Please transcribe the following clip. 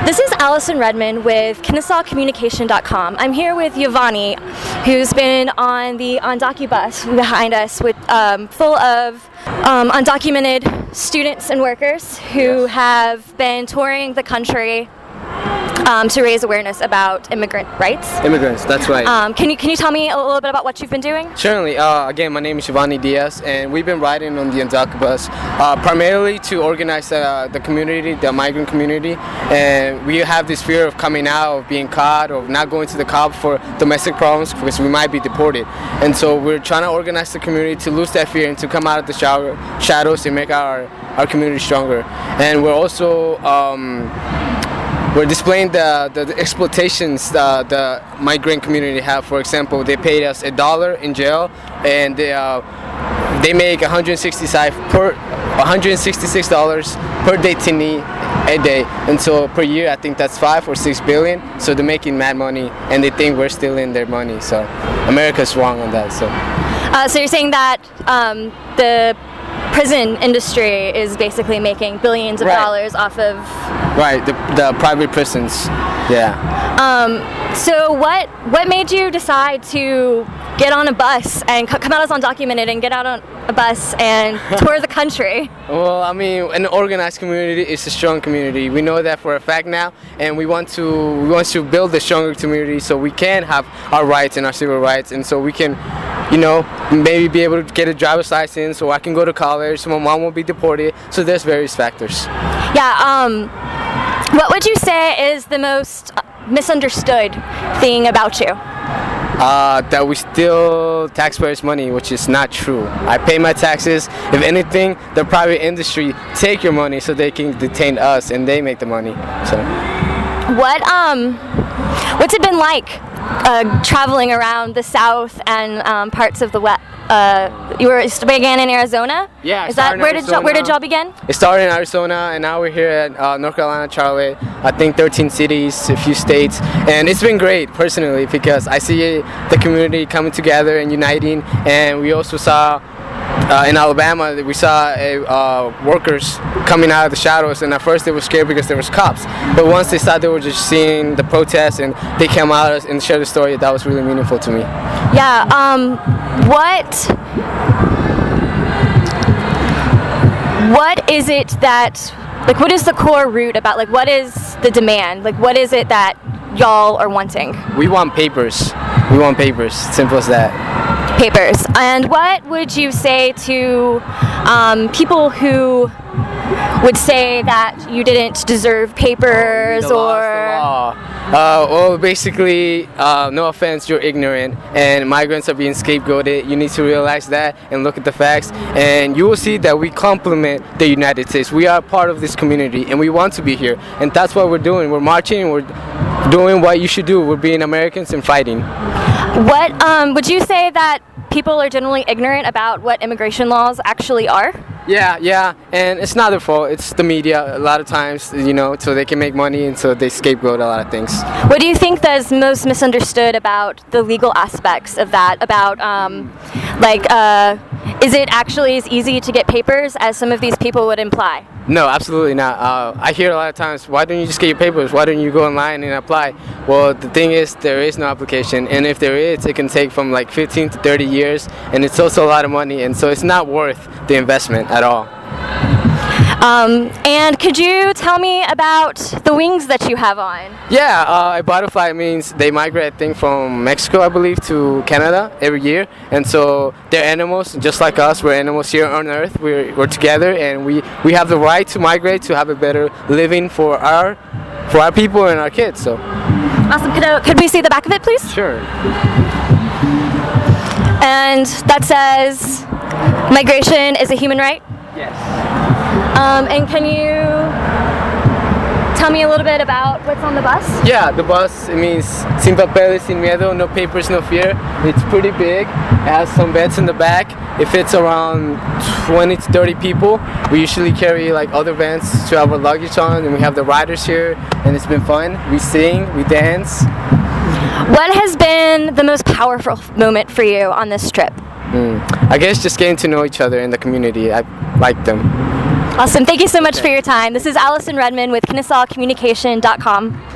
This is Allison Redmond with KenesawCommunication.com. I'm here with Yovany, who's been on the Undocubus behind us, with full of undocumented students and workers who have been touring the country to raise awareness about immigrant rights. Immigrants, that's right. Can you tell me a little bit about what you've been doing? Certainly. Again, my name is Yovany Diaz, and we've been riding on the Undocubus primarily to organize the community, the migrant community, and we have this fear of coming out, of being caught, of not going to the cop for domestic problems because we might be deported. And so we're trying to organize the community to lose that fear and to come out of the shadows and make our community stronger. And we're also we're displaying the exploitations the migrant community have. For example, they paid us $1 in jail, and they make $166 per detainee a day, and so per year I think that's 5 or 6 billion. So they're making mad money, and they think we're stealing their money. So America's wrong on that. So you're saying that the prison industry is basically making billions of dollars off of... Right, the private prisons, yeah. So what made you decide to get on a bus and come out as undocumented and get out on a bus and tour the country? Well, I mean, an organized community is a strong community. We know that for a fact now, and we want to build a stronger community so we can have our rights and our civil rights, and so we can, you know, maybe be able to get a driver's license, or I can go to college, so my mom won't be deported. So there's various factors. Yeah. What would you say is the most misunderstood thing about you? That we steal taxpayers' money, which is not true. I pay my taxes. If anything, the private industry take your money so they can detain us, and they make the money. So, what's it been like traveling around the South and parts of the West? You began in Arizona? Yeah. Where did y'all begin? It started in Arizona, and now we're here at North Carolina, Charlotte. I think 13 cities, a few states, and it's been great personally because I see the community coming together and uniting. And we also saw in Alabama, we saw workers coming out of the shadows, and at first they were scared because there was cops. But once they saw they were just seeing the protests and they came out and shared the story, that was really meaningful to me. Yeah. What is it that, like, what is the core root about, like, what is the demand? Like, what is it that y'all are wanting? We want papers. We want papers. Simple as that. Papers. And what would you say to people who would say that you didn't deserve papers, well, basically, no offense, you're ignorant, and migrants are being scapegoated. You need to realize that and look at the facts, and you will see that we complement the United States. We are part of this community, and we want to be here, and that's what we're doing. We're marching, we're doing what you should do. We're being Americans and fighting. What would you say that people are generally ignorant about what immigration laws actually are? Yeah, and it's not their fault. It's the media a lot of times, you know, so they can make money, and so they scapegoat a lot of things. What do you think that's most misunderstood about the legal aspects of that? About, is it actually as easy to get papers as some of these people would imply? No, absolutely not. I hear a lot of times, why don't you just get your papers? Why don't you go online and apply? Well, the thing is, there is no application, and if there is, it can take from like 15 to 30 years, and it's also a lot of money, and so it's not worth the investment at all. And could you tell me about the wings that you have on? Yeah, a butterfly means they migrate, I think, from Mexico, I believe, to Canada every year. And so they're animals, just like us. We're animals here on Earth. We're together, and we have the right to migrate, to have a better living for our people and our kids. So. Awesome. Could we see the back of it, please? Sure. And that says, migration is a human right? Yes. And can you tell me a little bit about what's on the bus? Yeah, the bus, it means sin papeles, sin miedo, no papers, no fear. It's pretty big. It has some beds in the back. It fits around 20 to 30 people. We usually carry like other vans to have our luggage on, and we have the riders here, and it's been fun. We sing, we dance. What has been the most powerful moment for you on this trip? I guess just getting to know each other in the community. I like them. Awesome. Thank you so much for your time. This is Allison Redmond with KennesawCommunication.com.